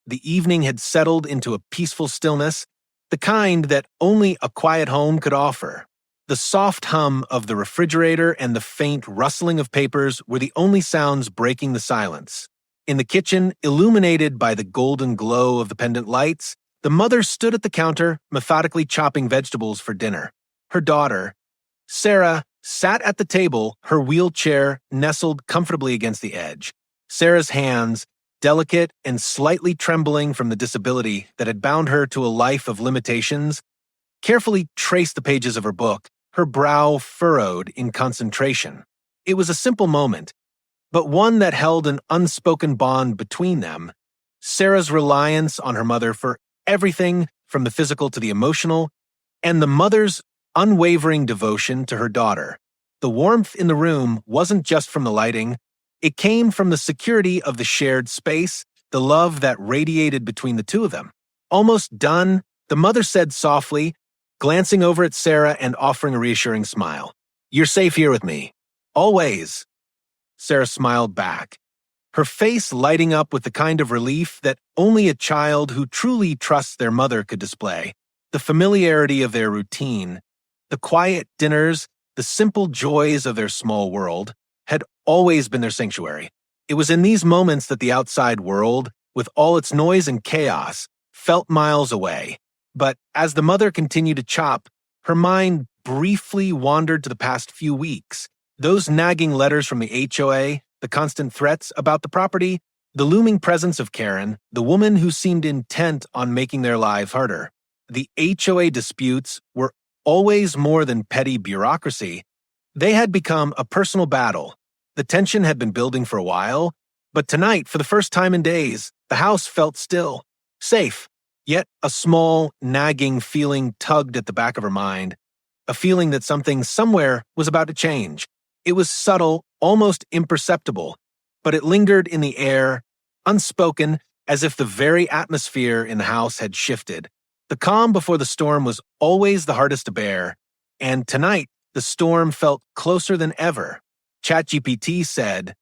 The evening had settled into a peaceful stillness, the kind that only a quiet home could offer. The soft hum of the refrigerator and the faint rustling of papers were the only sounds breaking the silence. In the kitchen, illuminated by the golden glow of the pendant lights, the mother stood at the counter, methodically chopping vegetables for dinner. Her daughter, Sarah, sat at the table, her wheelchair nestled comfortably against the edge. Sarah's hands, delicate and slightly trembling from the disability that had bound her to a life of limitations, carefully traced the pages of her book, her brow furrowed in concentration. It was a simple moment, but one that held an unspoken bond between them. Sarah's reliance on her mother for everything from the physical to the emotional, and the mother's unwavering devotion to her daughter. The warmth in the room wasn't just from the lighting. It came from the security of the shared space, the love that radiated between the two of them. Almost done, the mother said softly, glancing over at Sarah and offering a reassuring smile. "You're safe here with me. Always." Sarah smiled back, her face lighting up with the kind of relief that only a child who truly trusts their mother could display. The familiarity of their routine, the quiet dinners, the simple joys of their small world, had always been their sanctuary. It was in these moments that the outside world, with all its noise and chaos, felt miles away. But as the mother continued to chop, her mind briefly wandered to the past few weeks. Those nagging letters from the HOA, the constant threats about the property, the looming presence of Karen, the woman who seemed intent on making their lives harder. The HOA disputes were always more than petty bureaucracy. They had become a personal battle. The tension had been building for a while, but tonight, for the first time in days, the house felt still, safe. Yet a small, nagging feeling tugged at the back of her mind, a feeling that something somewhere was about to change. It was subtle, almost imperceptible, but it lingered in the air, unspoken, as if the very atmosphere in the house had shifted. The calm before the storm was always the hardest to bear, and tonight the storm felt closer than ever. ChatGPT said,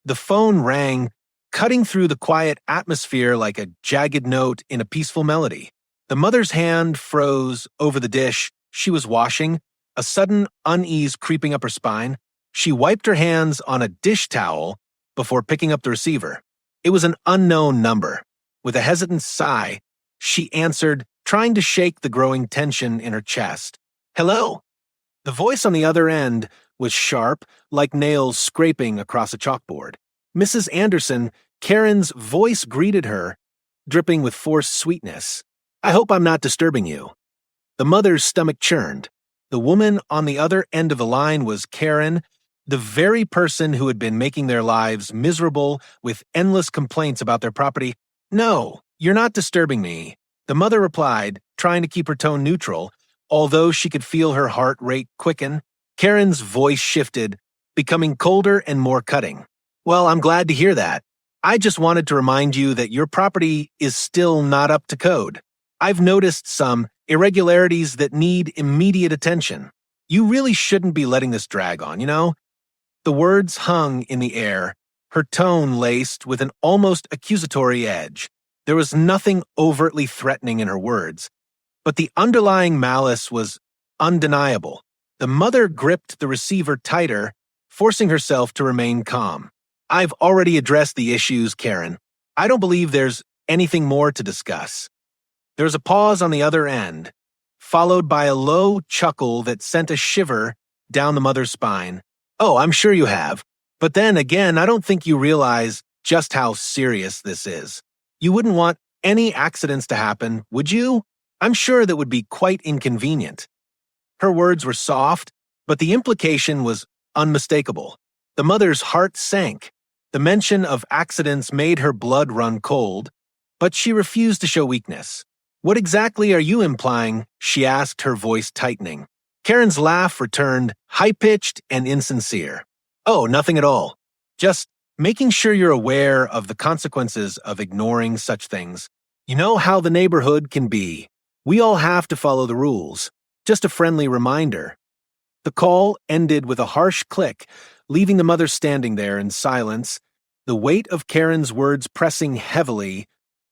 the phone rang, cutting through the quiet atmosphere like a jagged note in a peaceful melody. The mother's hand froze over the dish she was washing, a sudden unease creeping up her spine. She wiped her hands on a dish towel before picking up the receiver. It was an unknown number. With a hesitant sigh, she answered, trying to shake the growing tension in her chest. "Hello?" The voice on the other end was sharp, like nails scraping across a chalkboard. Mrs. Anderson, Karen's voice greeted her, dripping with forced sweetness. "I hope I'm not disturbing you." The mother's stomach churned. The woman on the other end of the line was Karen, the very person who had been making their lives miserable with endless complaints about their property. "No, you're not disturbing me," the mother replied, trying to keep her tone neutral, although she could feel her heart rate quicken. Karen's voice shifted, becoming colder and more cutting. "Well, I'm glad to hear that. I just wanted to remind you that your property is still not up to code. I've noticed some irregularities that need immediate attention. You really shouldn't be letting this drag on, you know?" The words hung in the air, her tone laced with an almost accusatory edge. There was nothing overtly threatening in her words, but the underlying malice was undeniable. The mother gripped the receiver tighter, forcing herself to remain calm. "I've already addressed the issues, Karen. I don't believe there's anything more to discuss." There was a pause on the other end, followed by a low chuckle that sent a shiver down the mother's spine. "Oh, I'm sure you have. But then again, I don't think you realize just how serious this is. You wouldn't want any accidents to happen, would you? I'm sure that would be quite inconvenient." Her words were soft, but the implication was unmistakable. The mother's heart sank. The mention of accidents made her blood run cold, but she refused to show weakness. "What exactly are you implying?" she asked, her voice tightening. Karen's laugh returned, high-pitched and insincere. "Oh, nothing at all. Just making sure you're aware of the consequences of ignoring such things. You know how the neighborhood can be. We all have to follow the rules. Just a friendly reminder." The call ended with a harsh click, leaving the mother standing there in silence, the weight of Karen's words pressing heavily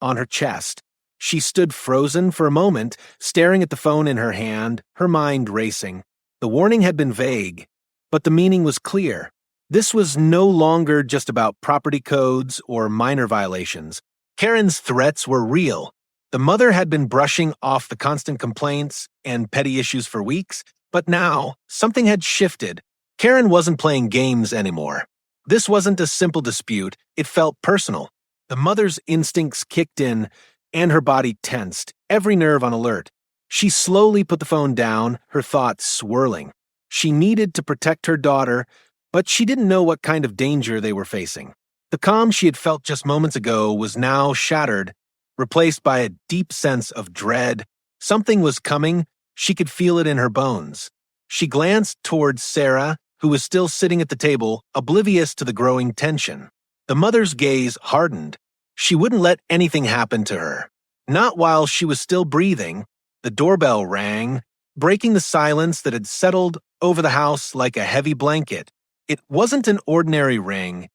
on her chest. She stood frozen for a moment, staring at the phone in her hand, her mind racing. The warning had been vague, but the meaning was clear. This was no longer just about property codes or minor violations. Karen's threats were real. The mother had been brushing off the constant complaints and petty issues for weeks, but now something had shifted. Karen wasn't playing games anymore. This wasn't a simple dispute, it felt personal. The mother's instincts kicked in, and her body tensed, every nerve on alert. She slowly put the phone down, her thoughts swirling. She needed to protect her daughter, but she didn't know what kind of danger they were facing. The calm she had felt just moments ago was now shattered, replaced by a deep sense of dread. Something was coming, she could feel it in her bones. She glanced towards Sarah, who was still sitting at the table, oblivious to the growing tension. The mother's gaze hardened. She wouldn't let anything happen to her. Not while she was still breathing. The doorbell rang, breaking the silence that had settled over the house like a heavy blanket. It wasn't an ordinary ring.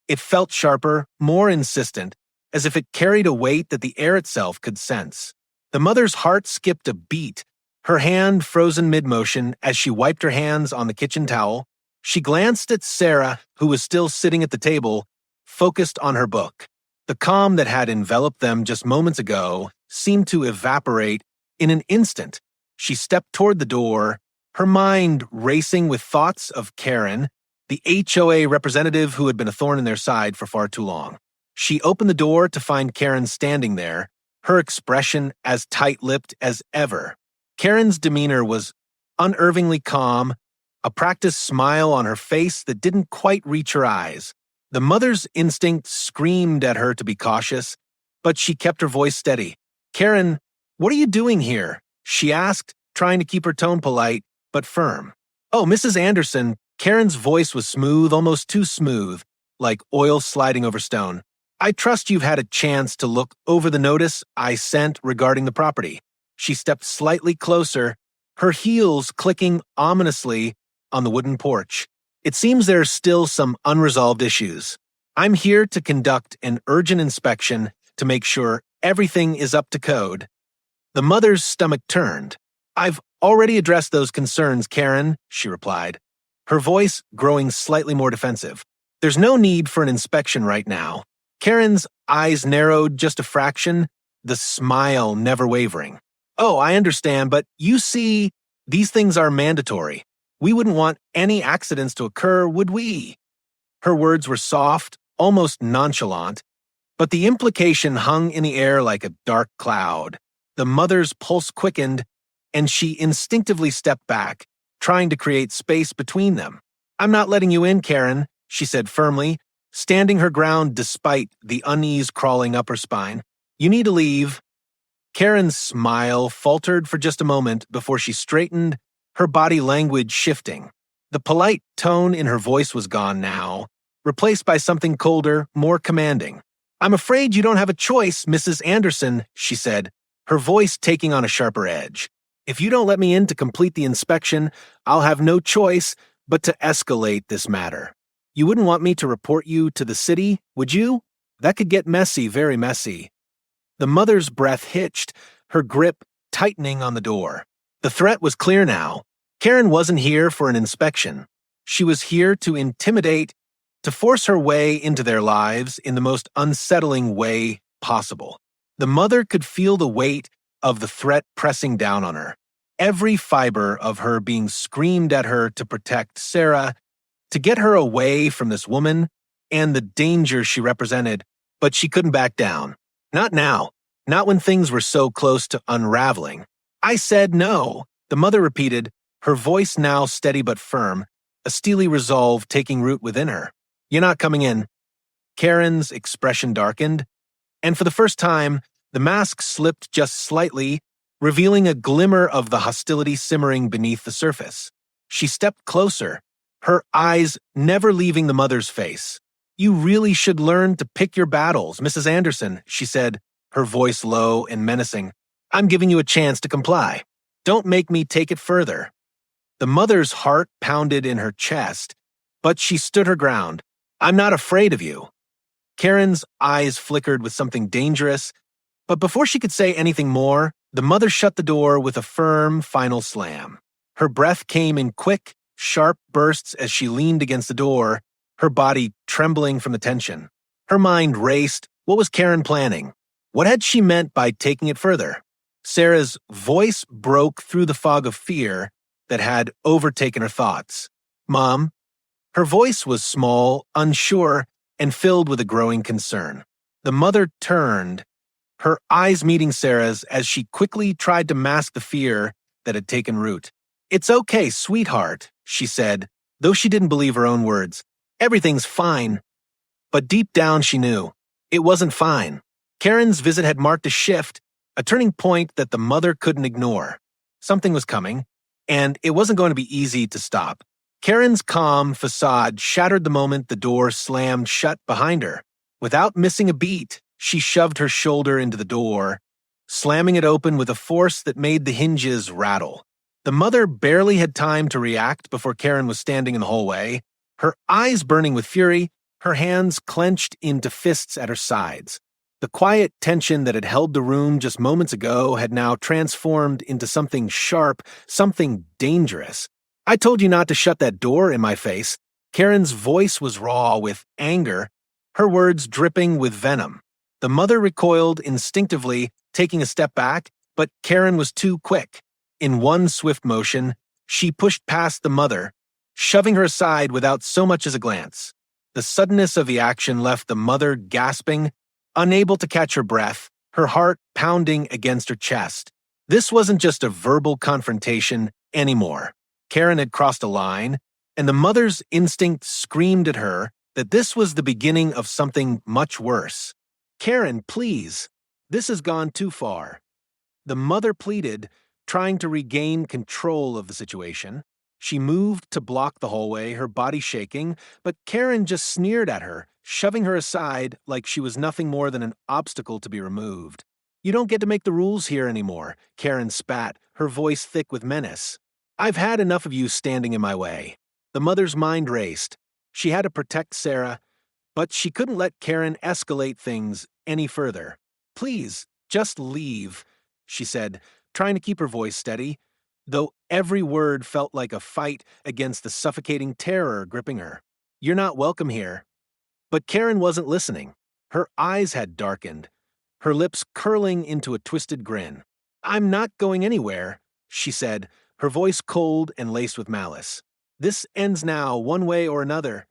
It felt sharper, more insistent, as if it carried a weight that the air itself could sense. The mother's heart skipped a beat, her hand frozen mid-motion as she wiped her hands on the kitchen towel. She glanced at Sarah, who was still sitting at the table, focused on her book. The calm that had enveloped them just moments ago seemed to evaporate in an instant. She stepped toward the door, her mind racing with thoughts of Karen, the HOA representative who had been a thorn in their side for far too long. She opened the door to find Karen standing there, her expression as tight-lipped as ever. Karen's demeanor was unnervingly calm, a practiced smile on her face that didn't quite reach her eyes. The mother's instinct screamed at her to be cautious, but she kept her voice steady. "Karen, what are you doing here?" she asked, trying to keep her tone polite, but firm. "Oh, Mrs. Anderson," Karen's voice was smooth, almost too smooth, like oil sliding over stone. "I trust you've had a chance to look over the notice I sent regarding the property." She stepped slightly closer, her heels clicking ominously on the wooden porch. "It seems there's still some unresolved issues. I'm here to conduct an urgent inspection to make sure everything is up to code." The mother's stomach turned. "I've already addressed those concerns, Karen," she replied, her voice growing slightly more defensive. "There's no need for an inspection right now." Karen's eyes narrowed just a fraction, the smile never wavering. "Oh, I understand, but you see, these things are mandatory. We wouldn't want any accidents to occur, would we?" Her words were soft, almost nonchalant, but the implication hung in the air like a dark cloud. The mother's pulse quickened, and she instinctively stepped back, trying to create space between them. "I'm not letting you in, Karen," she said firmly, standing her ground despite the unease crawling up her spine. "You need to leave." Karen's smile faltered for just a moment before she straightened, her body language shifting. The polite tone in her voice was gone now, replaced by something colder, more commanding. "I'm afraid you don't have a choice, Mrs. Anderson," she said, her voice taking on a sharper edge. "If you don't let me in to complete the inspection, I'll have no choice but to escalate this matter. You wouldn't want me to report you to the city, would you? That could get messy, very messy." The mother's breath hitched, her grip tightening on the door. The threat was clear now. Karen wasn't here for an inspection. She was here to intimidate, to force her way into their lives in the most unsettling way possible. The mother could feel the weight of the threat pressing down on her. Every fiber of her being screamed at her to protect Sarah, to get her away from this woman and the danger she represented, but she couldn't back down. Not now. Not when things were so close to unraveling. "I said no," the mother repeated, her voice now steady but firm, a steely resolve taking root within her. "You're not coming in." Karen's expression darkened, and for the first time, the mask slipped just slightly, revealing a glimmer of the hostility simmering beneath the surface. She stepped closer, her eyes never leaving the mother's face. "You really should learn to pick your battles, Mrs. Anderson," she said, her voice low and menacing. "I'm giving you a chance to comply. Don't make me take it further." The mother's heart pounded in her chest, but she stood her ground. "I'm not afraid of you." Karen's eyes flickered with something dangerous, But before she could say anything more, the mother shut the door with a firm, final slam. Her breath came in quick, sharp bursts as she leaned against the door, her body trembling from the tension. Her mind raced. What was Karen planning? What had she meant by taking it further? Sarah's voice broke through the fog of fear that had overtaken her thoughts. Mom. Her voice was small, unsure, and filled with a growing concern. The mother turned, her eyes meeting Sarah's as she quickly tried to mask the fear that had taken root. "It's okay, sweetheart," she said, though she didn't believe her own words. "Everything's fine." But deep down she knew. It wasn't fine. Karen's visit had marked a shift, a turning point that the mother couldn't ignore. Something was coming, and it wasn't going to be easy to stop. Karen's calm facade shattered the moment the door slammed shut behind her. Without missing a beat, she shoved her shoulder into the door, slamming it open with a force that made the hinges rattle. The mother barely had time to react before Karen was standing in the hallway, her eyes burning with fury, her hands clenched into fists at her sides. The quiet tension that had held the room just moments ago had now transformed into something sharp, something dangerous. "I told you not to shut that door in my face." Karen's voice was raw with anger, her words dripping with venom. The mother recoiled instinctively, taking a step back, but Karen was too quick. In one swift motion, she pushed past the mother, shoving her aside without so much as a glance. The suddenness of the action left the mother gasping, unable to catch her breath, her heart pounding against her chest. This wasn't just a verbal confrontation anymore. Karen had crossed a line, and the mother's instinct screamed at her that this was the beginning of something much worse. "Karen, please. This has gone too far." The mother pleaded, trying to regain control of the situation. She moved to block the hallway, her body shaking, but Karen just sneered at her, shoving her aside like she was nothing more than an obstacle to be removed. "You don't get to make the rules here anymore," Karen spat, her voice thick with menace. "I've had enough of you standing in my way." The mother's mind raced. She had to protect Sarah, but she couldn't let Karen escalate things any further. "Please, just leave," she said, trying to keep her voice steady, though every word felt like a fight against the suffocating terror gripping her. "You're not welcome here." But Karen wasn't listening. Her eyes had darkened, her lips curling into a twisted grin. "I'm not going anywhere," she said, her voice cold and laced with malice. "This ends now, one way or another."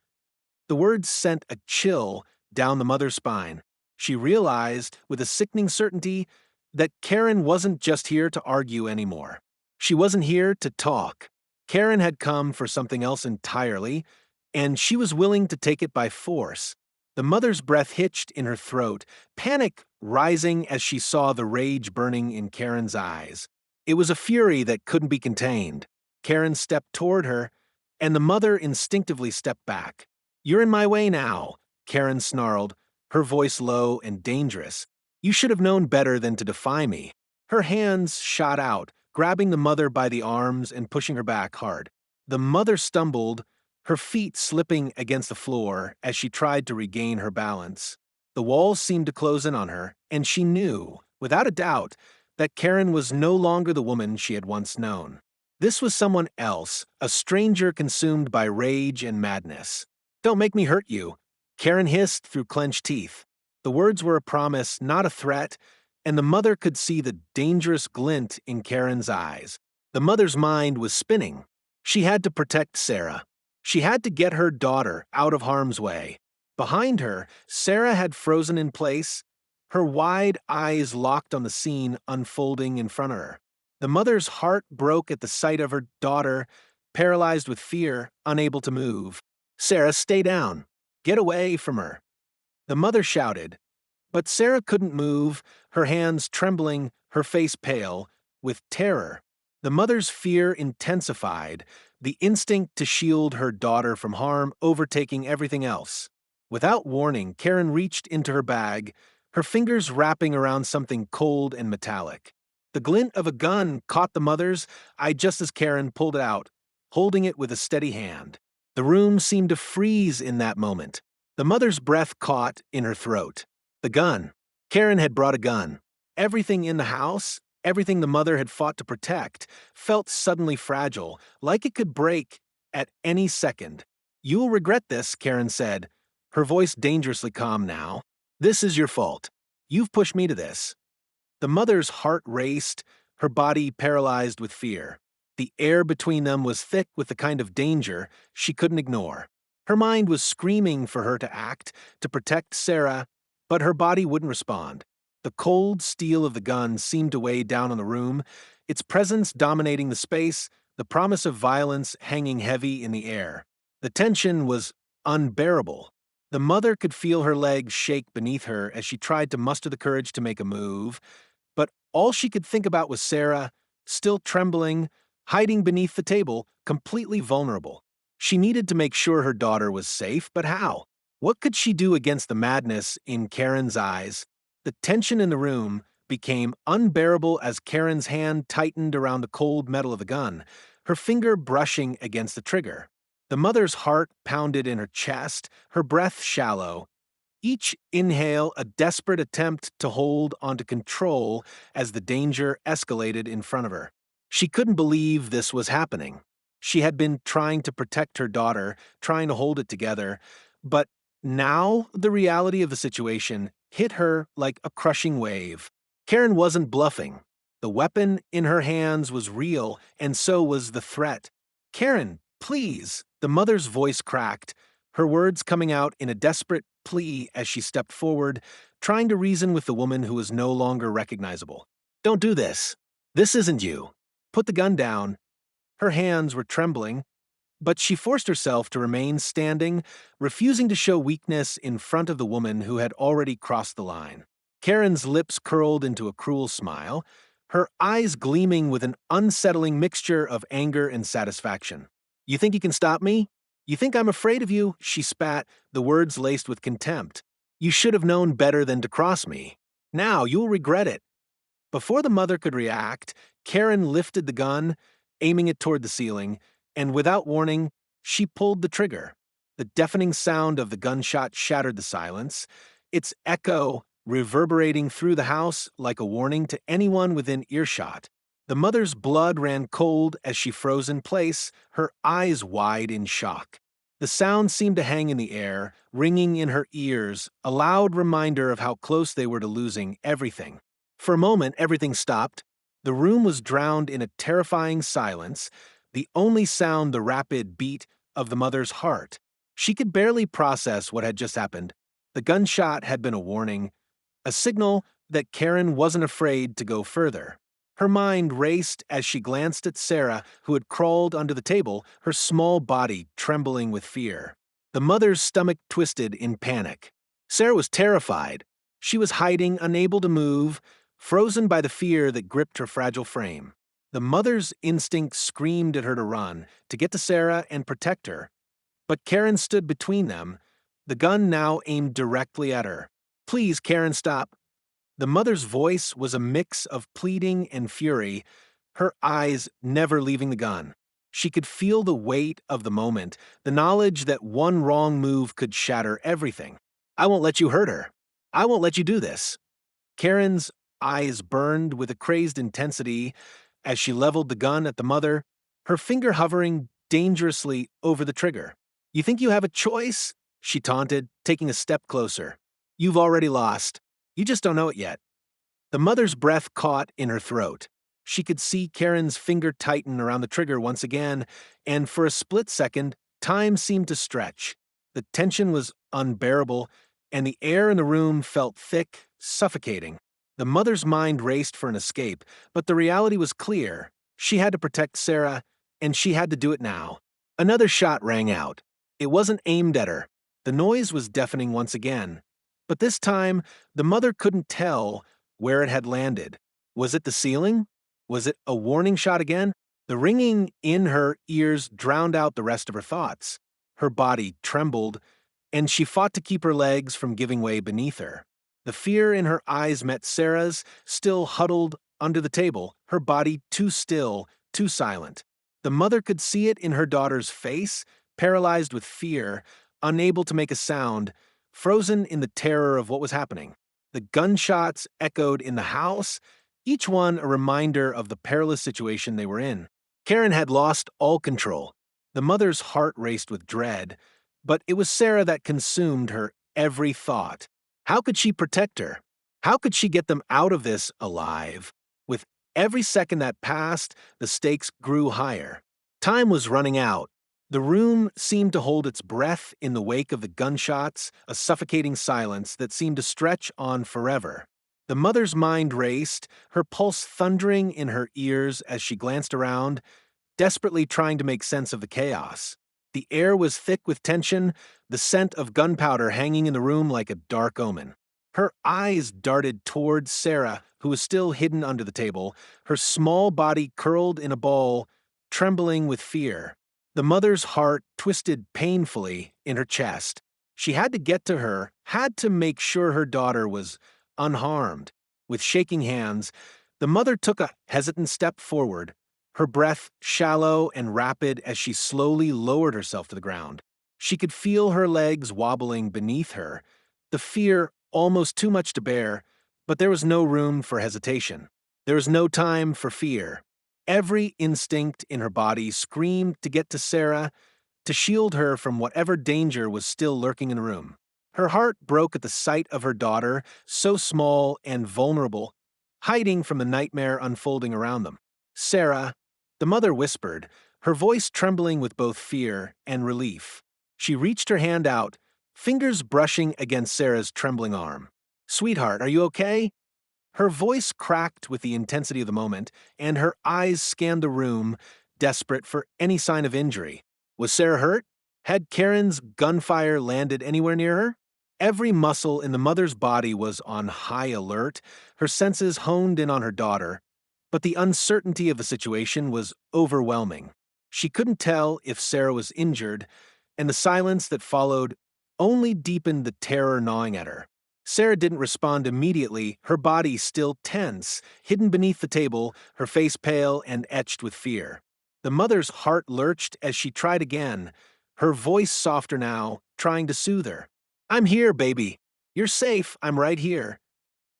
The words sent a chill down the mother's spine. She realized, with a sickening certainty, that Karen wasn't just here to argue anymore. She wasn't here to talk. Karen had come for something else entirely, and she was willing to take it by force. The mother's breath hitched in her throat, panic rising as she saw the rage burning in Karen's eyes. It was a fury that couldn't be contained. Karen stepped toward her, and the mother instinctively stepped back. "You're in my way now," Karen snarled, her voice low and dangerous. "You should have known better than to defy me." Her hands shot out, grabbing the mother by the arms and pushing her back hard. The mother stumbled, her feet slipping against the floor as she tried to regain her balance. The walls seemed to close in on her, and she knew, without a doubt, that Karen was no longer the woman she had once known. This was someone else, a stranger consumed by rage and madness. "Don't make me hurt you," Karen hissed through clenched teeth. The words were a promise, not a threat, and the mother could see the dangerous glint in Karen's eyes. The mother's mind was spinning. She had to protect Sarah. She had to get her daughter out of harm's way. Behind her, Sarah had frozen in place, her wide eyes locked on the scene unfolding in front of her. The mother's heart broke at the sight of her daughter, paralyzed with fear, unable to move. "Sarah, stay down. Get away from her." The mother shouted, but Sarah couldn't move, her hands trembling, her face pale, with terror. The mother's fear intensified, the instinct to shield her daughter from harm overtaking everything else. Without warning, Karen reached into her bag, her fingers wrapping around something cold and metallic. The glint of a gun caught the mother's eye just as Karen pulled it out, holding it with a steady hand. The room seemed to freeze in that moment. The mother's breath caught in her throat. The gun. Karen had brought a gun. Everything in the house, everything the mother had fought to protect, felt suddenly fragile, like it could break at any second. "You'll regret this," Karen said, her voice dangerously calm now. "This is your fault. You've pushed me to this." The mother's heart raced, her body paralyzed with fear. The air between them was thick with the kind of danger she couldn't ignore. Her mind was screaming for her to act, to protect Sarah, but her body wouldn't respond. The cold steel of the gun seemed to weigh down on the room, its presence dominating the space, the promise of violence hanging heavy in the air. The tension was unbearable. The mother could feel her legs shake beneath her as she tried to muster the courage to make a move, but all she could think about was Sarah, still trembling, hiding beneath the table, completely vulnerable. She needed to make sure her daughter was safe, but how? What could she do against the madness in Karen's eyes? The tension in the room became unbearable as Karen's hand tightened around the cold metal of the gun, her finger brushing against the trigger. The mother's heart pounded in her chest, her breath shallow. Each inhale a desperate attempt to hold onto control as the danger escalated in front of her. She couldn't believe this was happening. She had been trying to protect her daughter, trying to hold it together, but now the reality of the situation hit her like a crushing wave. Karen wasn't bluffing. The weapon in her hands was real, and so was the threat. "Karen, please," the mother's voice cracked, her words coming out in a desperate plea as she stepped forward, trying to reason with the woman who was no longer recognizable. "Don't do this. This isn't you. Put the gun down." Her hands were trembling, but she forced herself to remain standing, refusing to show weakness in front of the woman who had already crossed the line. Karen's lips curled into a cruel smile, her eyes gleaming with an unsettling mixture of anger and satisfaction. "You think you can stop me? You think I'm afraid of you?" she spat, the words laced with contempt. "You should have known better than to cross me. Now you'll regret it." Before the mother could react, Karen lifted the gun, aiming it toward the ceiling, and without warning, she pulled the trigger. The deafening sound of the gunshot shattered the silence, its echo reverberating through the house like a warning to anyone within earshot. The mother's blood ran cold as she froze in place, her eyes wide in shock. The sound seemed to hang in the air, ringing in her ears, a loud reminder of how close they were to losing everything. For a moment, everything stopped. The room was drowned in a terrifying silence, the only sound the rapid beat of the mother's heart. She could barely process what had just happened. The gunshot had been a warning, a signal that Karen wasn't afraid to go further. Her mind raced as she glanced at Sarah, who had crawled under the table, her small body trembling with fear. The mother's stomach twisted in panic. Sarah was terrified. She was hiding, unable to move, frozen by the fear that gripped her fragile frame. The mother's instinct screamed at her to run, to get to Sarah and protect her. But Karen stood between them, the gun now aimed directly at her. "Please, Karen, stop." The mother's voice was a mix of pleading and fury, her eyes never leaving the gun. She could feel the weight of the moment, the knowledge that one wrong move could shatter everything. "I won't let you hurt her. I won't let you do this." Karen's eyes burned with a crazed intensity as she leveled the gun at the mother, her finger hovering dangerously over the trigger. "You think you have a choice?" she taunted, taking a step closer. "You've already lost. You just don't know it yet." The mother's breath caught in her throat. She could see Karen's finger tighten around the trigger once again, and for a split second, time seemed to stretch. The tension was unbearable, and the air in the room felt thick, suffocating. The mother's mind raced for an escape, but the reality was clear. She had to protect Sarah, and she had to do it now. Another shot rang out. It wasn't aimed at her. The noise was deafening once again. But this time, the mother couldn't tell where it had landed. Was it the ceiling? Was it a warning shot again? The ringing in her ears drowned out the rest of her thoughts. Her body trembled, and she fought to keep her legs from giving way beneath her. The fear in her eyes met Sarah's, still huddled under the table, her body too still, too silent. The mother could see it in her daughter's face, paralyzed with fear, unable to make a sound, frozen in the terror of what was happening. The gunshots echoed in the house, each one a reminder of the perilous situation they were in. Karen had lost all control. The mother's heart raced with dread, but it was Sarah that consumed her every thought. How could she protect her? How could she get them out of this alive? With every second that passed, the stakes grew higher. Time was running out. The room seemed to hold its breath in the wake of the gunshots, a suffocating silence that seemed to stretch on forever. The mother's mind raced, her pulse thundering in her ears as she glanced around, desperately trying to make sense of the chaos. The air was thick with tension, the scent of gunpowder hanging in the room like a dark omen. Her eyes darted towards Sarah, who was still hidden under the table, her small body curled in a ball, trembling with fear. The mother's heart twisted painfully in her chest. She had to get to her, had to make sure her daughter was unharmed. With shaking hands, the mother took a hesitant step forward, her breath shallow and rapid as she slowly lowered herself to the ground. She could feel her legs wobbling beneath her, the fear almost too much to bear, but there was no room for hesitation. There was no time for fear. Every instinct in her body screamed to get to Sarah, to shield her from whatever danger was still lurking in the room. Her heart broke at the sight of her daughter, so small and vulnerable, hiding from the nightmare unfolding around them. Sarah, the mother whispered, her voice trembling with both fear and relief. She reached her hand out, fingers brushing against Sarah's trembling arm. "Sweetheart, are you okay?" Her voice cracked with the intensity of the moment, and her eyes scanned the room, desperate for any sign of injury. Was Sarah hurt? Had Karen's gunfire landed anywhere near her? Every muscle in the mother's body was on high alert, her senses honed in on her daughter, but the uncertainty of the situation was overwhelming. She couldn't tell if Sarah was injured, and the silence that followed only deepened the terror gnawing at her. Sarah didn't respond immediately, her body still tense, hidden beneath the table, her face pale and etched with fear. The mother's heart lurched as she tried again, her voice softer now, trying to soothe her. "I'm here, baby. You're safe. I'm right here."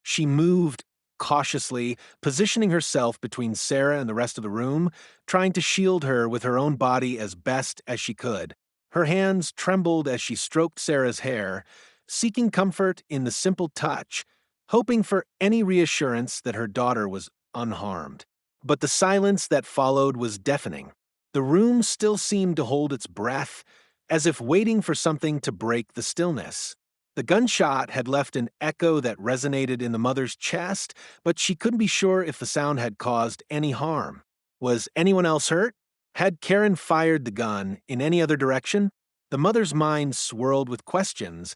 She moved cautiously, positioning herself between Sarah and the rest of the room, trying to shield her with her own body as best as she could. Her hands trembled as she stroked Sarah's hair, seeking comfort in the simple touch, hoping for any reassurance that her daughter was unharmed. But the silence that followed was deafening. The room still seemed to hold its breath, as if waiting for something to break the stillness. The gunshot had left an echo that resonated in the mother's chest, but she couldn't be sure if the sound had caused any harm. Was anyone else hurt? Had Karen fired the gun in any other direction? The mother's mind swirled with questions,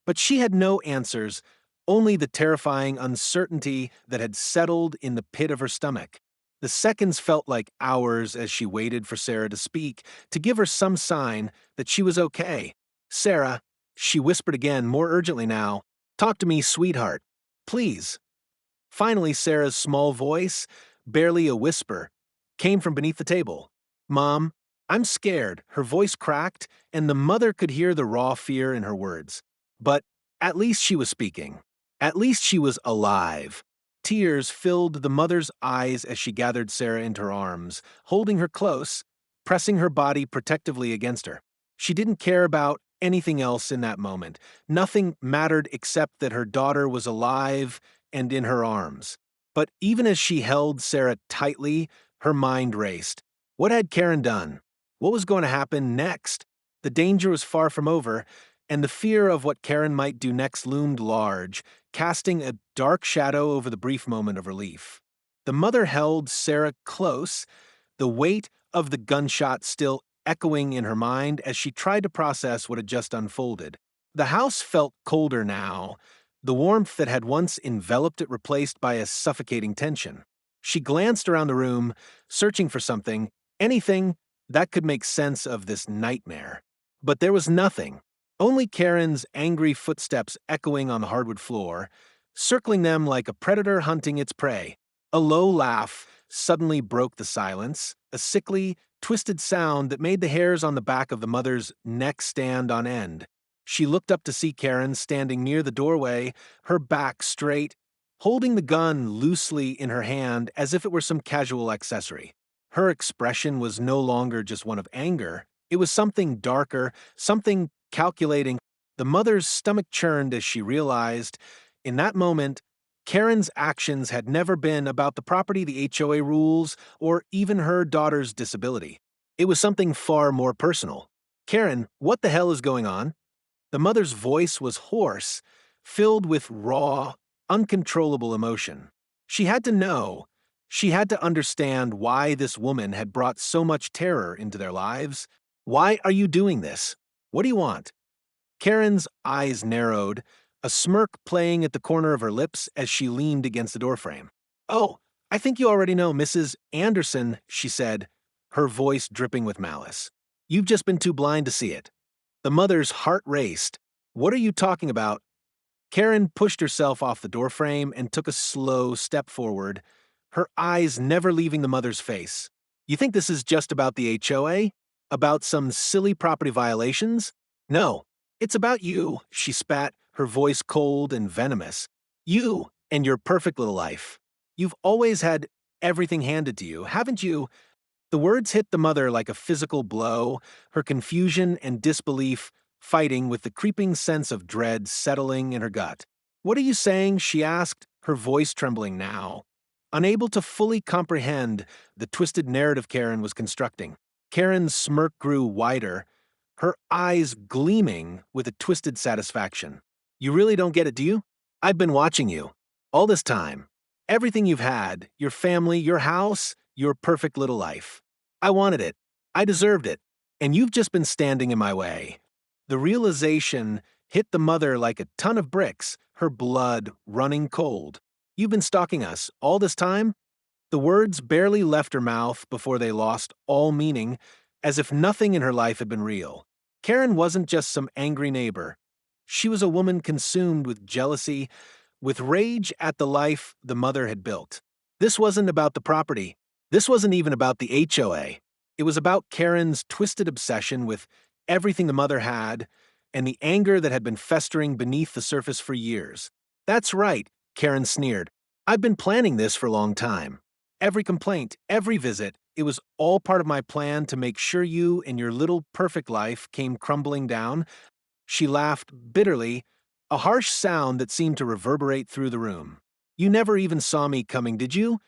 but she had no answers, only the terrifying uncertainty that had settled in the pit of her stomach. The seconds felt like hours as she waited for Sarah to speak, to give her some sign that she was okay. "Sarah," she whispered again, more urgently now, "talk to me, sweetheart. Please." Finally, Sarah's small voice, barely a whisper, came from beneath the table. "Mom, I'm scared." Her voice cracked, and the mother could hear the raw fear in her words. But at least she was speaking. At least she was alive. Tears filled the mother's eyes as she gathered Sarah into her arms, holding her close, pressing her body protectively against her. She didn't care about anything else in that moment. Nothing mattered except that her daughter was alive and in her arms. But even as she held Sarah tightly, her mind raced. What had Karen done? What was going to happen next? The danger was far from over, and the fear of what Karen might do next loomed large, casting a dark shadow over the brief moment of relief. The mother held Sarah close, the weight of the gunshot still echoing in her mind as she tried to process what had just unfolded. The house felt colder now, the warmth that had once enveloped it replaced by a suffocating tension. She glanced around the room, searching for something, anything that could make sense of this nightmare. But there was nothing. Only Karen's angry footsteps echoing on the hardwood floor, circling them like a predator hunting its prey. A low laugh suddenly broke the silence, a sickly, twisted sound that made the hairs on the back of the mother's neck stand on end. She looked up to see Karen standing near the doorway, her back straight, holding the gun loosely in her hand as if it were some casual accessory. Her expression was no longer just one of anger. It was something darker, something calculating. The mother's stomach churned as she realized, in that moment, Karen's actions had never been about the property, the HOA rules, or even her daughter's disability. It was something far more personal. Karen, what the hell is going on? The mother's voice was hoarse, filled with raw, uncontrollable emotion. She had to know. She had to understand why this woman had brought so much terror into their lives. Why are you doing this? What do you want? Karen's eyes narrowed, a smirk playing at the corner of her lips as she leaned against the doorframe. "Oh, I think you already know, Mrs. Anderson," she said, her voice dripping with malice. "You've just been too blind to see it." The mother's heart raced. "What are you talking about?" Karen pushed herself off the doorframe and took a slow step forward, her eyes never leaving the mother's face. "You think this is just about the HOA? About some silly property violations? No, it's about you," she spat, her voice cold and venomous. "You and your perfect little life. You've always had everything handed to you, haven't you?" The words hit the mother like a physical blow, her confusion and disbelief fighting with the creeping sense of dread settling in her gut. "What are you saying?" she asked, her voice trembling now, unable to fully comprehend the twisted narrative Karen was constructing. Karen's smirk grew wider, her eyes gleaming with a twisted satisfaction. "You really don't get it, do you? I've been watching you. All this time. Everything you've had, your family, your house, your perfect little life. I wanted it. I deserved it. And you've just been standing in my way." The realization hit the mother like a ton of bricks, her blood running cold. "You've been stalking us all this time?" The words barely left her mouth before they lost all meaning, as if nothing in her life had been real. Karen wasn't just some angry neighbor. She was a woman consumed with jealousy, with rage at the life the mother had built. This wasn't about the property. This wasn't even about the HOA. It was about Karen's twisted obsession with everything the mother had and the anger that had been festering beneath the surface for years. "That's right," Karen sneered. "I've been planning this for a long time. Every complaint, every visit, it was all part of my plan to make sure you and your little perfect life came crumbling down." She laughed bitterly, a harsh sound that seemed to reverberate through the room. "You never even saw me coming, did you?"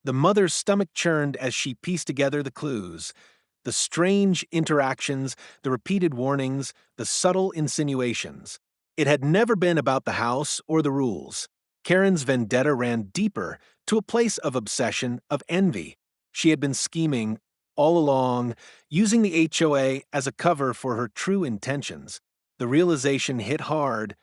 The mother's stomach churned as she pieced together the clues. The strange interactions, the repeated warnings, the subtle insinuations. It had never been about the house or the rules. Karen's vendetta ran deeper, to a place of obsession, of envy. She had been scheming all along, using the HOA as a cover for her true intentions. The realization hit hard,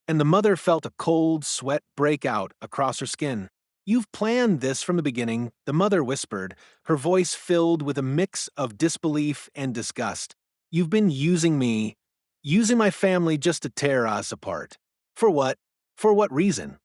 and the mother felt a cold sweat break out across her skin. "You've planned this from the beginning," the mother whispered, her voice filled with a mix of disbelief and disgust. "You've been using me, using my family just to tear us apart. For what? For what reason?"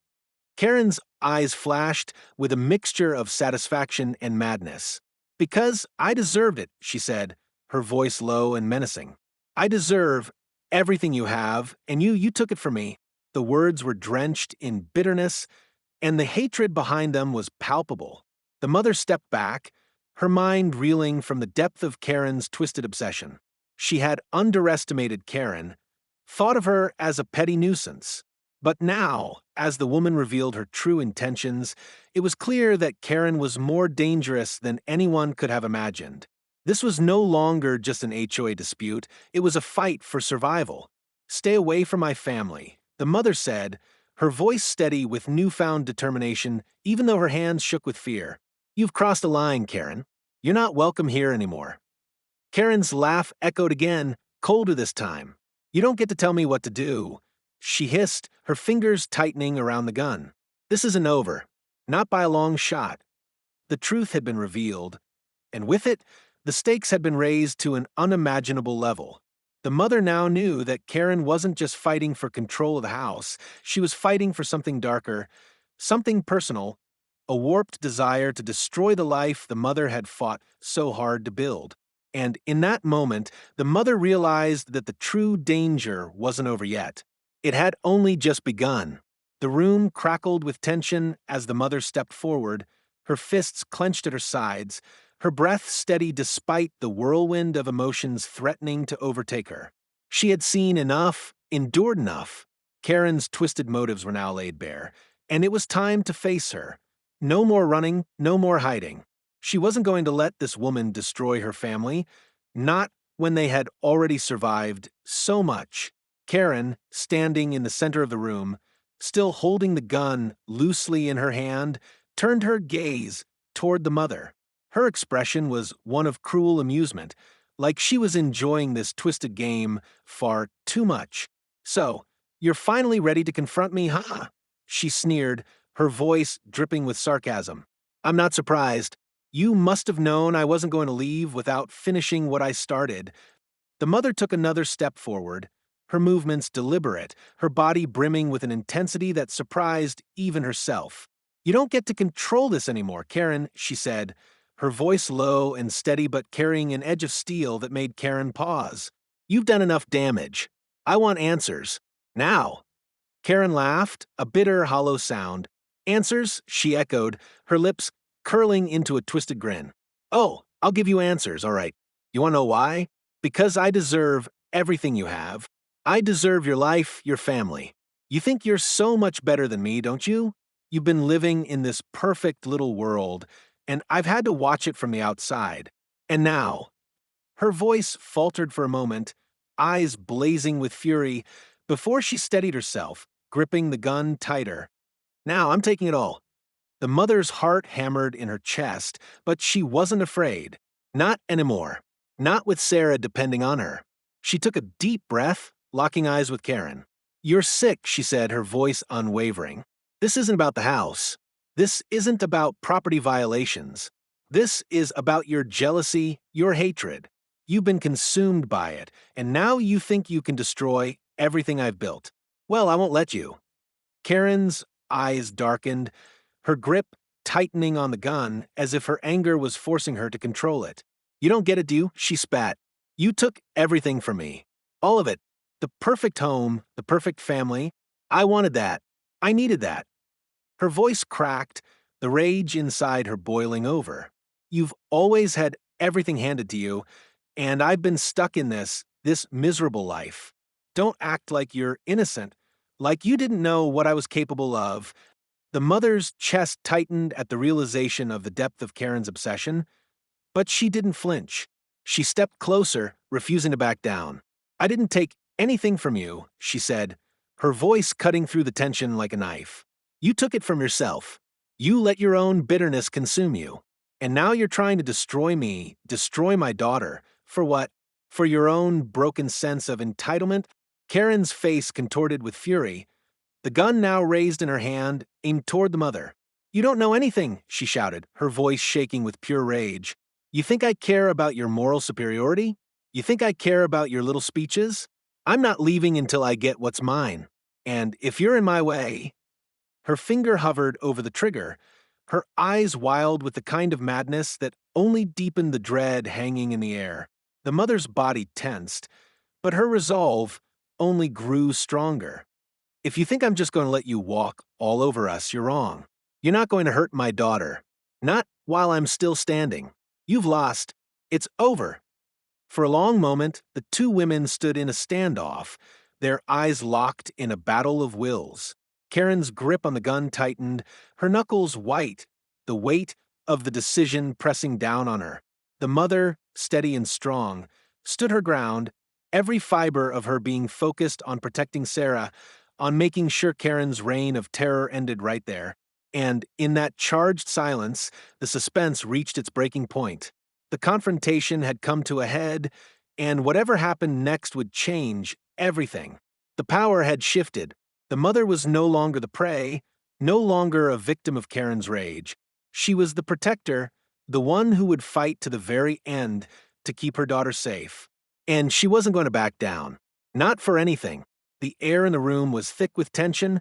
Karen's eyes flashed with a mixture of satisfaction and madness. "Because I deserved it," she said, her voice low and menacing. "I deserve everything you have, and you took it from me." The words were drenched in bitterness, and the hatred behind them was palpable. The mother stepped back, her mind reeling from the depth of Karen's twisted obsession. She had underestimated Karen, thought of her as a petty nuisance. But now, as the woman revealed her true intentions, it was clear that Karen was more dangerous than anyone could have imagined. This was no longer just an HOA dispute, it was a fight for survival. "Stay away from my family," the mother said, her voice steady with newfound determination, even though her hands shook with fear. "You've crossed a line, Karen. You're not welcome here anymore." Karen's laugh echoed again, colder this time. "You don't get to tell me what to do," she hissed, her fingers tightening around the gun. "This isn't over. Not by a long shot." The truth had been revealed, and with it, the stakes had been raised to an unimaginable level. The mother now knew that Karen wasn't just fighting for control of the house, she was fighting for something darker, something personal, a warped desire to destroy the life the mother had fought so hard to build. And in that moment, the mother realized that the true danger wasn't over yet. It had only just begun. The room crackled with tension as the mother stepped forward, her fists clenched at her sides, her breath steady despite the whirlwind of emotions threatening to overtake her. She had seen enough, endured enough. Karen's twisted motives were now laid bare, and it was time to face her. No more running, no more hiding. She wasn't going to let this woman destroy her family, not when they had already survived so much. Karen, standing in the center of the room, still holding the gun loosely in her hand, turned her gaze toward the mother. Her expression was one of cruel amusement, like she was enjoying this twisted game far too much. "So, you're finally ready to confront me, huh?" She sneered, her voice dripping with sarcasm. "I'm not surprised. You must have known I wasn't going to leave without finishing what I started." The mother took another step forward, her movements deliberate, her body brimming with an intensity that surprised even herself. "You don't get to control this anymore, Karen," she said, her voice low and steady but carrying an edge of steel that made Karen pause. "You've done enough damage. I want answers. Now." Karen laughed, a bitter, hollow sound. "Answers?" she echoed, her lips curling into a twisted grin. "Oh, I'll give you answers, all right. You want to know why? Because I deserve everything you have. I deserve your life, your family. You think you're so much better than me, don't you? You've been living in this perfect little world, and I've had to watch it from the outside. And now—" Her voice faltered for a moment, eyes blazing with fury, before she steadied herself, gripping the gun tighter. "Now I'm taking it all." The mother's heart hammered in her chest, but she wasn't afraid. Not anymore. Not with Sarah depending on her. She took a deep breath, locking eyes with Karen. "You're sick," she said, her voice unwavering. "This isn't about the house. This isn't about property violations. This is about your jealousy, your hatred. You've been consumed by it, and now you think you can destroy everything I've built. Well, I won't let you." Karen's eyes darkened, her grip tightening on the gun as if her anger was forcing her to control it. "You don't get it, do you?" she spat. "You took everything from me. All of it. The perfect home, the perfect family. I wanted that. I needed that." Her voice cracked, the rage inside her boiling over. "You've always had everything handed to you, and I've been stuck in this miserable life. Don't act like you're innocent, like you didn't know what I was capable of." The mother's chest tightened at the realization of the depth of Karen's obsession, but she didn't flinch. She stepped closer, refusing to back down. "I didn't take anything from you," she said, her voice cutting through the tension like a knife. "You took it from yourself. You let your own bitterness consume you. And now you're trying to destroy me, destroy my daughter. For what? For your own broken sense of entitlement?" Karen's face contorted with fury, the gun now raised in her hand, aimed toward the mother. "You don't know anything," she shouted, her voice shaking with pure rage. "You think I care about your moral superiority? You think I care about your little speeches? I'm not leaving until I get what's mine. And if you're in my way—" Her finger hovered over the trigger, her eyes wild with the kind of madness that only deepened the dread hanging in the air. The mother's body tensed, but her resolve only grew stronger. "If you think I'm just going to let you walk all over us, you're wrong. You're not going to hurt my daughter. Not while I'm still standing. You've lost. It's over." For a long moment, the two women stood in a standoff, their eyes locked in a battle of wills. Karen's grip on the gun tightened, her knuckles white, the weight of the decision pressing down on her. The mother, steady and strong, stood her ground, every fiber of her being focused on protecting Sarah, on making sure Karen's reign of terror ended right there. And in that charged silence, the suspense reached its breaking point. The confrontation had come to a head, and whatever happened next would change everything. The power had shifted. The mother was no longer the prey, no longer a victim of Karen's rage. She was the protector, the one who would fight to the very end to keep her daughter safe. And she wasn't going to back down. Not for anything. The air in the room was thick with tension,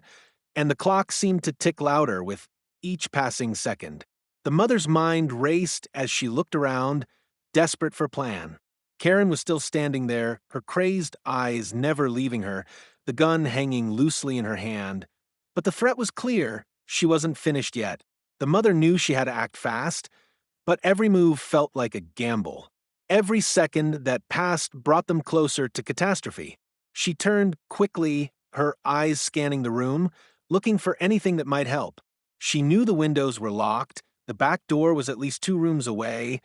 and the clock seemed to tick louder with each passing second. The mother's mind raced as she looked around, desperate for plan. Karen was still standing there, her crazed eyes never leaving her, the gun hanging loosely in her hand. But the threat was clear. She wasn't finished yet. The mother knew she had to act fast, but every move felt like a gamble. Every second that passed brought them closer to catastrophe. She turned quickly, her eyes scanning the room, looking for anything that might help. She knew the windows were locked, the back door was at least 2 rooms away,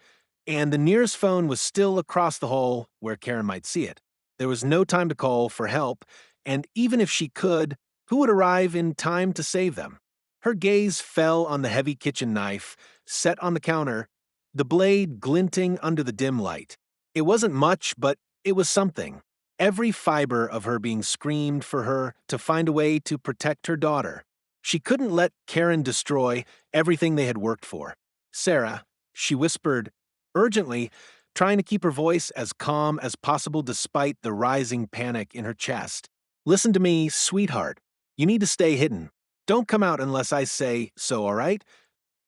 and the nearest phone was still across the hall where Karen might see it. There was no time to call for help, and even if she could, who would arrive in time to save them? Her gaze fell on the heavy kitchen knife, set on the counter, the blade glinting under the dim light. It wasn't much, but it was something. Every fiber of her being screamed for her to find a way to protect her daughter. She couldn't let Karen destroy everything they had worked for. "Sarah," she whispered urgently, trying to keep her voice as calm as possible despite the rising panic in her chest. "Listen to me, sweetheart. You need to stay hidden. Don't come out unless I say so, all right?"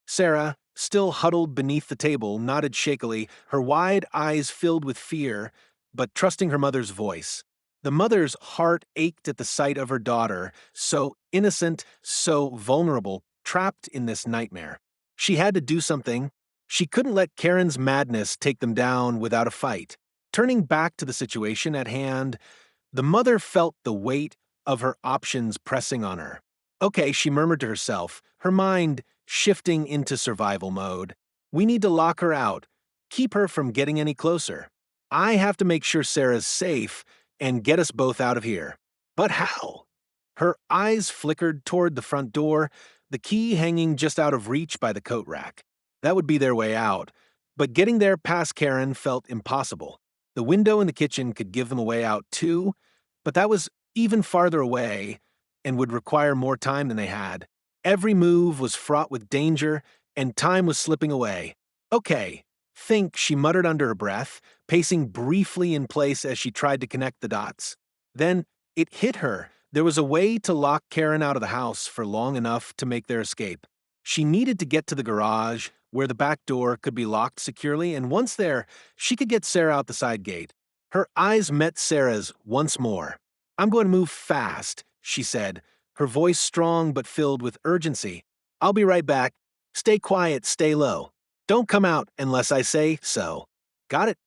Sarah, still huddled beneath the table, nodded shakily, her wide eyes filled with fear, but trusting her mother's voice. The mother's heart ached at the sight of her daughter, so innocent, so vulnerable, trapped in this nightmare. She had to do something. She couldn't let Karen's madness take them down without a fight. Turning back to the situation at hand, the mother felt the weight of her options pressing on her. "Okay," she murmured to herself, her mind shifting into survival mode. "We need to lock her out, keep her from getting any closer. I have to make sure Sarah's safe and get us both out of here. But how?" Her eyes flickered toward the front door, the key hanging just out of reach by the coat rack. That would be their way out, but getting there past Karen felt impossible. The window in the kitchen could give them a way out too, but that was even farther away and would require more time than they had. Every move was fraught with danger, and time was slipping away. "Okay, think," she muttered under her breath, pacing briefly in place as she tried to connect the dots. Then it hit her. There was a way to lock Karen out of the house for long enough to make their escape. She needed to get to the garage, where the back door could be locked securely, and once there, she could get Sarah out the side gate. Her eyes met Sarah's once more. "I'm going to move fast," she said, her voice strong but filled with urgency. "I'll be right back. Stay quiet, stay low. Don't come out unless I say so. Got it?"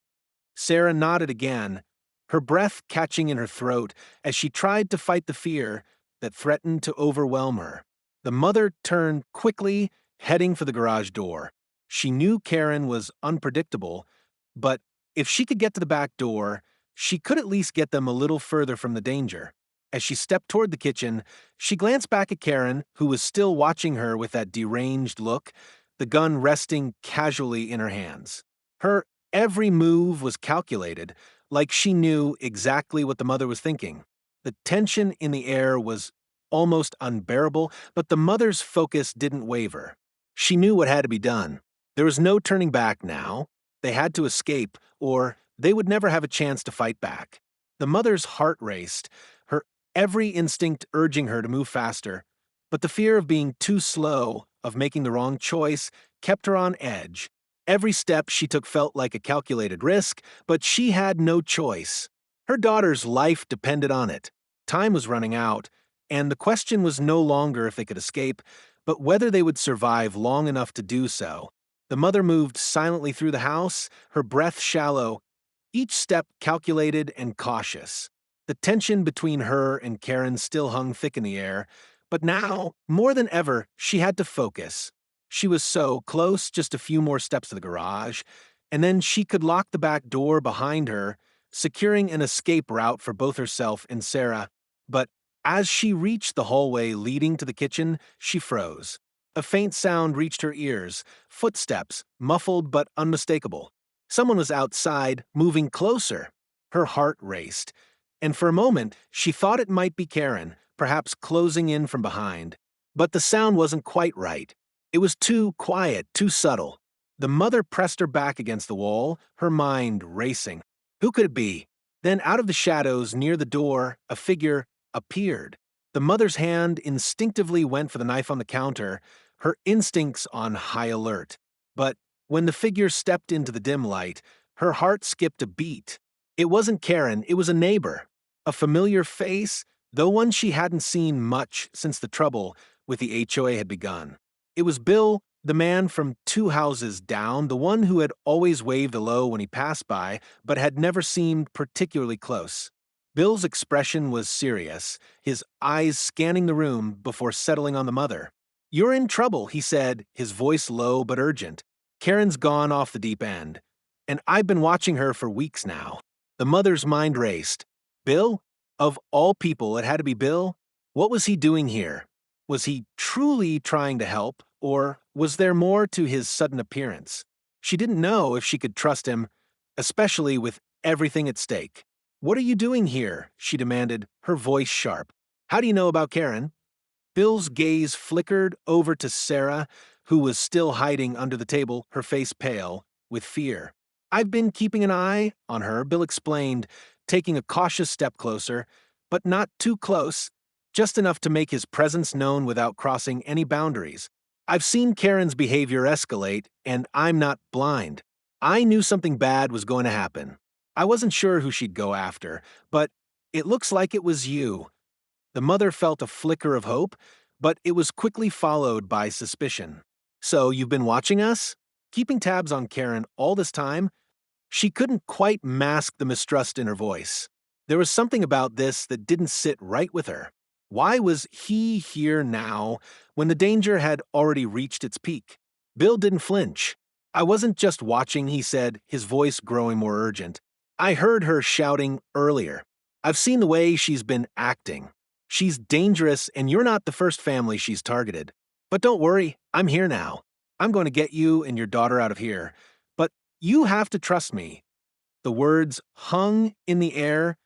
Sarah nodded again, her breath catching in her throat as she tried to fight the fear that threatened to overwhelm her. The mother turned quickly, heading for the garage door. She knew Karen was unpredictable, but if she could get to the back door, she could at least get them a little further from the danger. As she stepped toward the kitchen, she glanced back at Karen, who was still watching her with that deranged look, the gun resting casually in her hands. Her every move was calculated, like she knew exactly what the mother was thinking. The tension in the air was almost unbearable, but the mother's focus didn't waver. She knew what had to be done. There was no turning back now. They had to escape, or they would never have a chance to fight back. The mother's heart raced, her every instinct urging her to move faster, but the fear of being too slow, of making the wrong choice, kept her on edge. Every step she took felt like a calculated risk, but she had no choice. Her daughter's life depended on it. Time was running out, and the question was no longer if they could escape, but whether they would survive long enough to do so. The mother moved silently through the house, her breath shallow, each step calculated and cautious. The tension between her and Karen still hung thick in the air, but now, more than ever, she had to focus. She was so close, just a few more steps to the garage, and then she could lock the back door behind her, securing an escape route for both herself and Sarah. But as she reached the hallway leading to the kitchen, she froze. A faint sound reached her ears, footsteps, muffled but unmistakable. Someone was outside, moving closer. Her heart raced, and for a moment she thought it might be Karen, perhaps closing in from behind. But the sound wasn't quite right. It was too quiet, too subtle. The mother pressed her back against the wall, her mind racing. Who could it be? Then out of the shadows near the door, a figure appeared. The mother's hand instinctively went for the knife on the counter, her instincts on high alert. But when the figure stepped into the dim light, Her heart skipped a beat. It wasn't Karen, it was a neighbor. A familiar face, though one she hadn't seen much since the trouble with the HOA had begun. It was Bill, the man from 2 houses down, the one who had always waved hello when he passed by, but had never seemed particularly close. Bill's expression was serious, his eyes scanning the room before settling on the mother. "You're in trouble," he said, his voice low but urgent. "Karen's gone off the deep end, and I've been watching her for weeks now." The mother's mind raced. Bill? Of all people, it had to be Bill? What was he doing here? Was he truly trying to help, or was there more to his sudden appearance? She didn't know if she could trust him, especially with everything at stake. "What are you doing here?" she demanded, her voice sharp. "How do you know about Karen?" Bill's gaze flickered over to Sarah, who was still hiding under the table, her face pale with fear. "I've been keeping an eye on her," Bill explained, taking a cautious step closer, but not too close, just enough to make his presence known without crossing any boundaries. "I've seen Karen's behavior escalate, and I'm not blind. I knew something bad was going to happen. I wasn't sure who she'd go after, but it looks like it was you." The mother felt a flicker of hope, but it was quickly followed by suspicion. "So you've been watching us? Keeping tabs on Karen all this time?" She couldn't quite mask the mistrust in her voice. There was something about this that didn't sit right with her. Why was he here now, when the danger had already reached its peak? Bill didn't flinch. "I wasn't just watching," he said, his voice growing more urgent. "I heard her shouting earlier. I've seen the way she's been acting. She's dangerous, and you're not the first family she's targeted. But don't worry, I'm here now. I'm going to get you and your daughter out of here. But you have to trust me." The words hung in the air,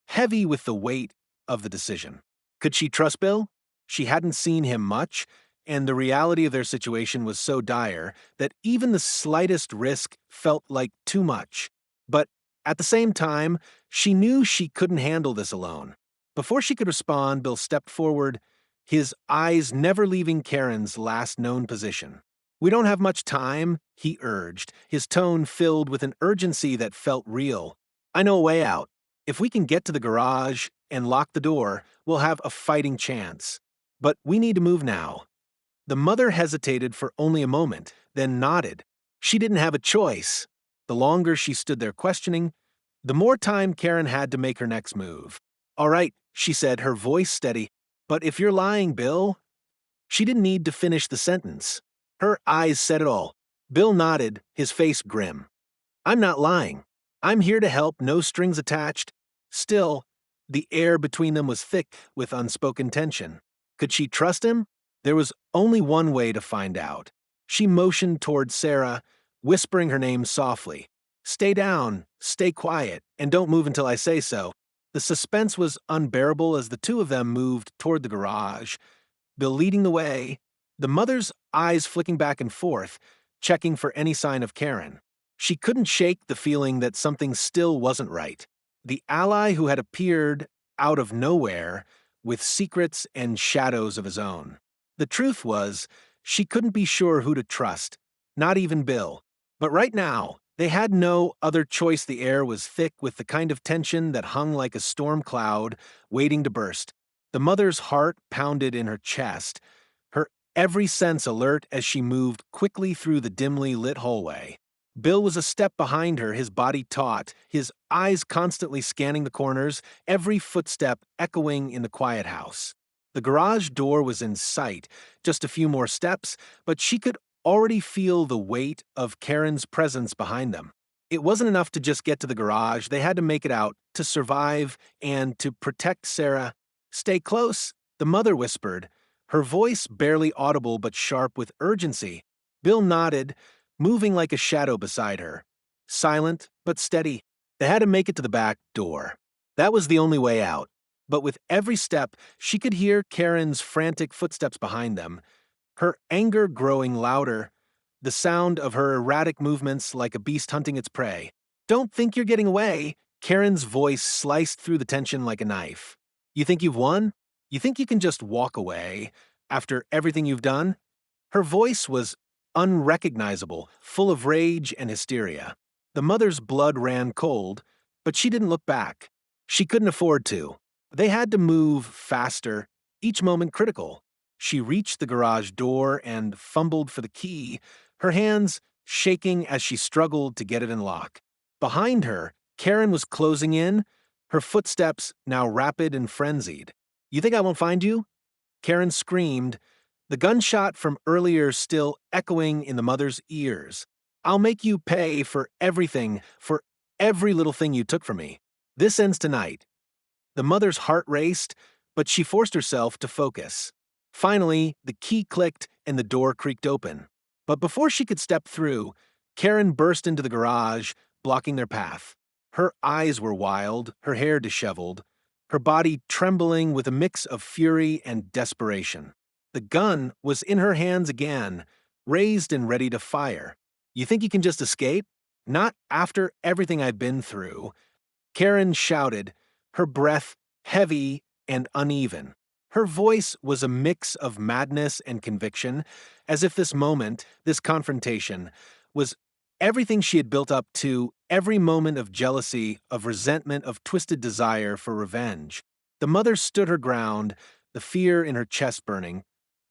heavy with the weight of the decision. Could she trust Bill? She hadn't seen him much, and the reality of their situation was so dire that even the slightest risk felt like too much. But at the same time, she knew she couldn't handle this alone. Before she could respond, Bill stepped forward, his eyes never leaving Karen's last known position. "We don't have much time," he urged, his tone filled with an urgency that felt real. "I know a way out. If we can get to the garage and lock the door, we'll have a fighting chance. But we need to move now." The mother hesitated for only a moment, then nodded. She didn't have a choice. The longer she stood there questioning, the more time Karen had to make her next move. "All right," she said, her voice steady. "But if you're lying, Bill..." She didn't need to finish the sentence. Her eyes said it all. Bill nodded, his face grim. "I'm not lying. I'm here to help, no strings attached." Still, the air between them was thick with unspoken tension. Could she trust him? There was only one way to find out. She motioned toward Sarah, whispering her name softly. "Stay down, stay quiet, and don't move until I say so." The suspense was unbearable as the two of them moved toward the garage, Bill leading the way, the mother's eyes flicking back and forth, checking for any sign of Karen. She couldn't shake the feeling that something still wasn't right. The ally who had appeared out of nowhere with secrets and shadows of his own. The truth was, she couldn't be sure who to trust, not even Bill. But right now, they had no other choice. The air was thick with the kind of tension that hung like a storm cloud, waiting to burst. The mother's heart pounded in her chest, her every sense alert as she moved quickly through the dimly lit hallway. Bill was a step behind her, his body taut, his eyes constantly scanning the corners, every footstep echoing in the quiet house. The garage door was in sight, just a few more steps, but she could already feel the weight of Karen's presence behind them. It wasn't enough to just get to the garage, they had to make it out, to survive, and to protect Sarah. "Stay close," the mother whispered, her voice barely audible but sharp with urgency. Bill nodded, moving like a shadow beside her. Silent, but steady. They had to make it to the back door. That was the only way out. But with every step, she could hear Karen's frantic footsteps behind them, her anger growing louder, the sound of her erratic movements like a beast hunting its prey. "Don't think you're getting away," Karen's voice sliced through the tension like a knife. "You think you've won? You think you can just walk away after everything you've done?" Her voice was unrecognizable, full of rage and hysteria. The mother's blood ran cold, but she didn't look back. She couldn't afford to. They had to move faster, each moment critical. She reached the garage door and fumbled for the key, her hands shaking as she struggled to get it in lock. Behind her, Karen was closing in, her footsteps now rapid and frenzied. "You think I won't find you?" Karen screamed, the gunshot from earlier still echoing in the mother's ears. "I'll make you pay for everything, for every little thing you took from me. This ends tonight." The mother's heart raced, but she forced herself to focus. Finally, the key clicked and the door creaked open. But before she could step through, Karen burst into the garage, blocking their path. Her eyes were wild, her hair disheveled, her body trembling with a mix of fury and desperation. The gun was in her hands again, raised and ready to fire. "You think you can just escape? Not after everything I've been through," Karen shouted, her breath heavy and uneven. Her voice was a mix of madness and conviction, as if this moment, this confrontation, was everything she had built up to, every moment of jealousy, of resentment, of twisted desire for revenge. The mother stood her ground, the fear in her chest burning,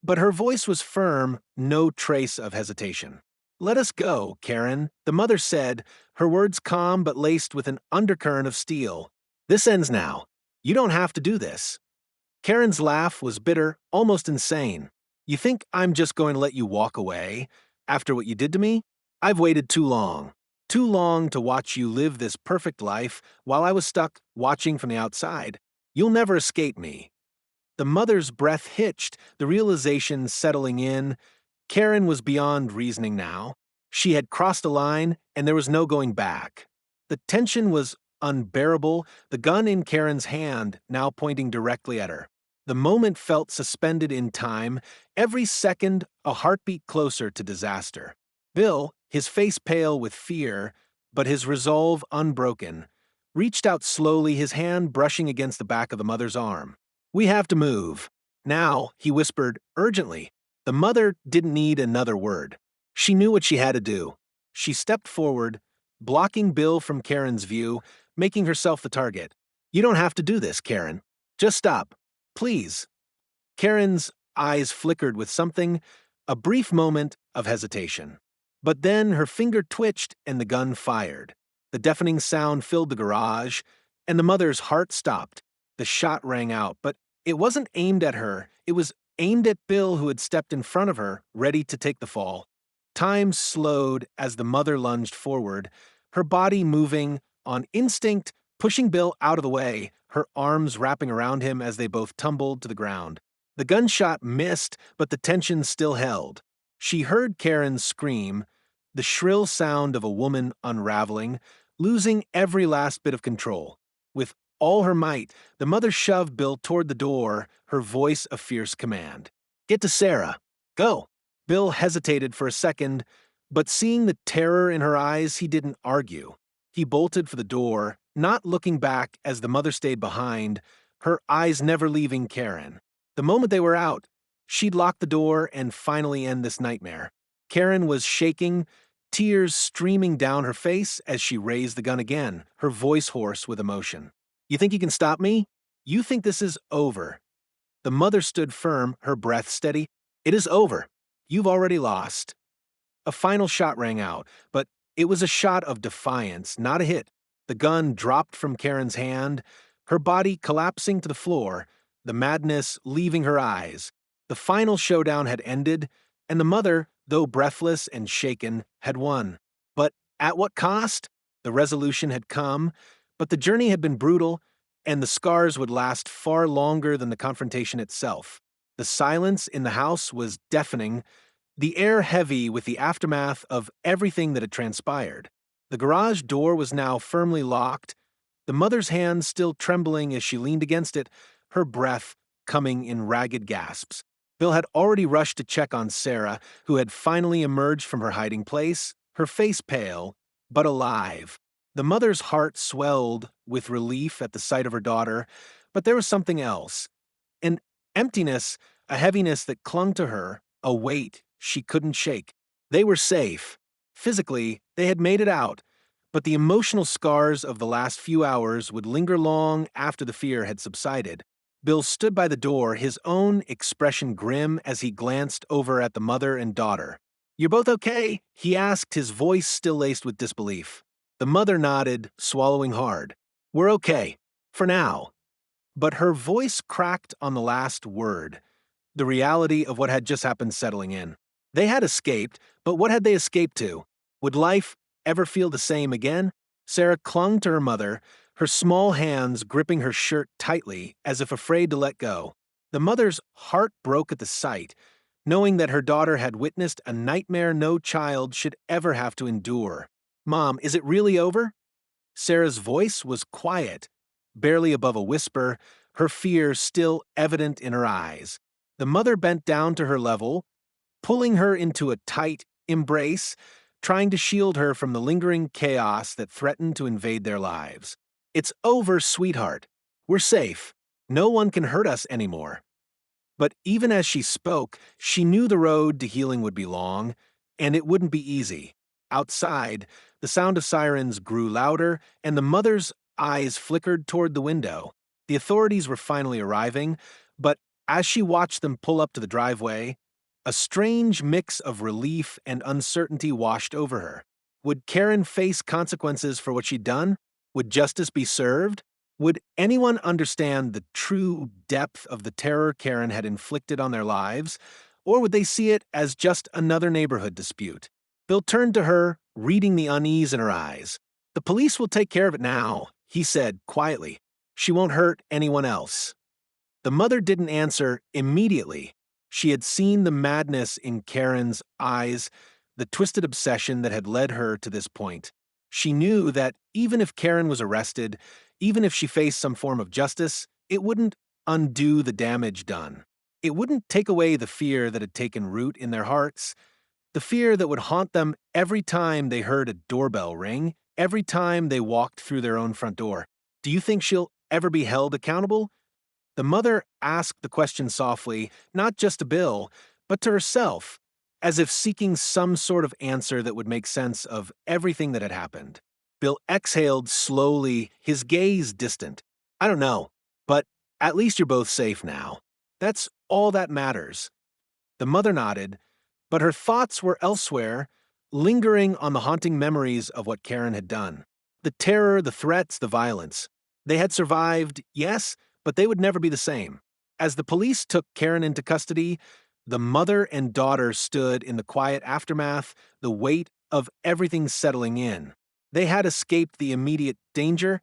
but her voice was firm, no trace of hesitation. "Let us go, Karen," the mother said, her words calm but laced with an undercurrent of steel. "This ends now. You don't have to do this." Karen's laugh was bitter, almost insane. "You think I'm just going to let you walk away after what you did to me? I've waited too long. Too long to watch you live this perfect life while I was stuck watching from the outside. You'll never escape me." The mother's breath hitched, the realization settling in. Karen was beyond reasoning now. She had crossed a line, and there was no going back. The tension was unbearable, the gun in Karen's hand now pointing directly at her. The moment felt suspended in time, every second a heartbeat closer to disaster. Bill, his face pale with fear, but his resolve unbroken, reached out slowly, his hand brushing against the back of the mother's arm. "We have to move. Now," he whispered urgently. The mother didn't need another word. She knew what she had to do. She stepped forward, blocking Bill from Karen's view, making herself the target. "You don't have to do this, Karen. Just stop. Please." Karen's eyes flickered with something, a brief moment of hesitation. But then her finger twitched and the gun fired. The deafening sound filled the garage, and the mother's heart stopped. The shot rang out, but it wasn't aimed at her. It was aimed at Bill, who had stepped in front of her, ready to take the fall. Time slowed as the mother lunged forward, her body moving on instinct, pushing Bill out of the way, her arms wrapping around him as they both tumbled to the ground. The gunshot missed, but the tension still held. She heard Karen scream, the shrill sound of a woman unraveling, losing every last bit of control. With all her might, the mother shoved Bill toward the door, her voice a fierce command. "Get to Sarah. Go." Bill hesitated for a second, but seeing the terror in her eyes, he didn't argue. He bolted for the door, not looking back as the mother stayed behind, her eyes never leaving Karen. The moment they were out, she'd lock the door and finally end this nightmare. Karen was shaking, tears streaming down her face as she raised the gun again, her voice hoarse with emotion. "You think you can stop me? You think this is over?" The mother stood firm, her breath steady. "It is over. You've already lost." A final shot rang out, but it was a shot of defiance, not a hit. The gun dropped from Karen's hand, her body collapsing to the floor, the madness leaving her eyes. The final showdown had ended, and the mother, though breathless and shaken, had won. But at what cost? The resolution had come, but the journey had been brutal, and the scars would last far longer than the confrontation itself. The silence in the house was deafening, the air heavy with the aftermath of everything that had transpired. The garage door was now firmly locked, the mother's hands still trembling as she leaned against it, her breath coming in ragged gasps. Bill had already rushed to check on Sarah, who had finally emerged from her hiding place, her face pale, but alive. The mother's heart swelled with relief at the sight of her daughter, but there was something else. An emptiness, a heaviness that clung to her, a weight she couldn't shake. They were safe. Physically, they had made it out, but the emotional scars of the last few hours would linger long after the fear had subsided. Bill stood by the door, his own expression grim as he glanced over at the mother and daughter. "You're both okay?" he asked, his voice still laced with disbelief. The mother nodded, swallowing hard. "We're okay. For now." But her voice cracked on the last word, the reality of what had just happened settling in. They had escaped, but what had they escaped to? Would life ever feel the same again? Sarah clung to her mother, her small hands gripping her shirt tightly as if afraid to let go. The mother's heart broke at the sight, knowing that her daughter had witnessed a nightmare no child should ever have to endure. "Mom, is it really over?" Sarah's voice was quiet, barely above a whisper, her fear still evident in her eyes. The mother bent down to her level, pulling her into a tight embrace, trying to shield her from the lingering chaos that threatened to invade their lives. "It's over, sweetheart. We're safe. No one can hurt us anymore." But even as she spoke, she knew the road to healing would be long, and it wouldn't be easy. Outside, the sound of sirens grew louder, and the mother's eyes flickered toward the window. The authorities were finally arriving, but as she watched them pull up to the driveway, a strange mix of relief and uncertainty washed over her. Would Karen face consequences for what she'd done? Would justice be served? Would anyone understand the true depth of the terror Karen had inflicted on their lives? Or would they see it as just another neighborhood dispute? Bill turned to her, reading the unease in her eyes. "The police will take care of it now," he said quietly. "She won't hurt anyone else." The mother didn't answer immediately. She had seen the madness in Karen's eyes, the twisted obsession that had led her to this point. She knew that even if Karen was arrested, even if she faced some form of justice, it wouldn't undo the damage done. It wouldn't take away the fear that had taken root in their hearts, the fear that would haunt them every time they heard a doorbell ring, every time they walked through their own front door. "Do you think she'll ever be held accountable?" The mother asked the question softly, not just to Bill, but to herself, as if seeking some sort of answer that would make sense of everything that had happened. Bill exhaled slowly, his gaze distant. "I don't know, but at least you're both safe now. That's all that matters." The mother nodded, but her thoughts were elsewhere, lingering on the haunting memories of what Karen had done. The terror, the threats, the violence. They had survived, yes, but they would never be the same. As the police took Karen into custody, the mother and daughter stood in the quiet aftermath, the weight of everything settling in. They had escaped the immediate danger,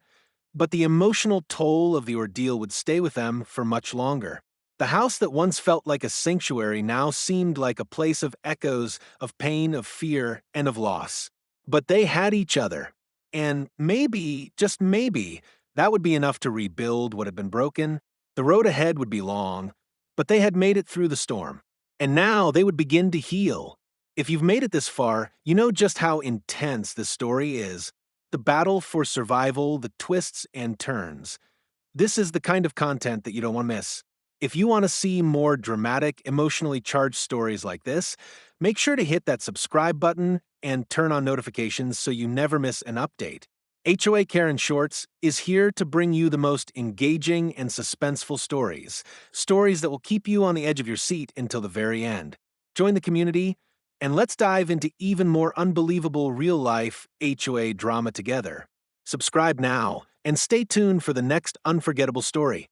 but the emotional toll of the ordeal would stay with them for much longer. The house that once felt like a sanctuary now seemed like a place of echoes, of pain, of fear, and of loss. But they had each other, and maybe, just maybe, that would be enough to rebuild what had been broken. The road ahead would be long, but they had made it through the storm. And now they would begin to heal. If you've made it this far, you know just how intense this story is. The battle for survival, the twists and turns. This is the kind of content that you don't want to miss. If you want to see more dramatic, emotionally charged stories like this, make sure to hit that subscribe button and turn on notifications so you never miss an update. HOA Karen Shorts is here to bring you the most engaging and suspenseful stories that will keep you on the edge of your seat until the very end. Join the community, and let's dive into even more unbelievable real-life HOA drama together. Subscribe now, and stay tuned for the next unforgettable story.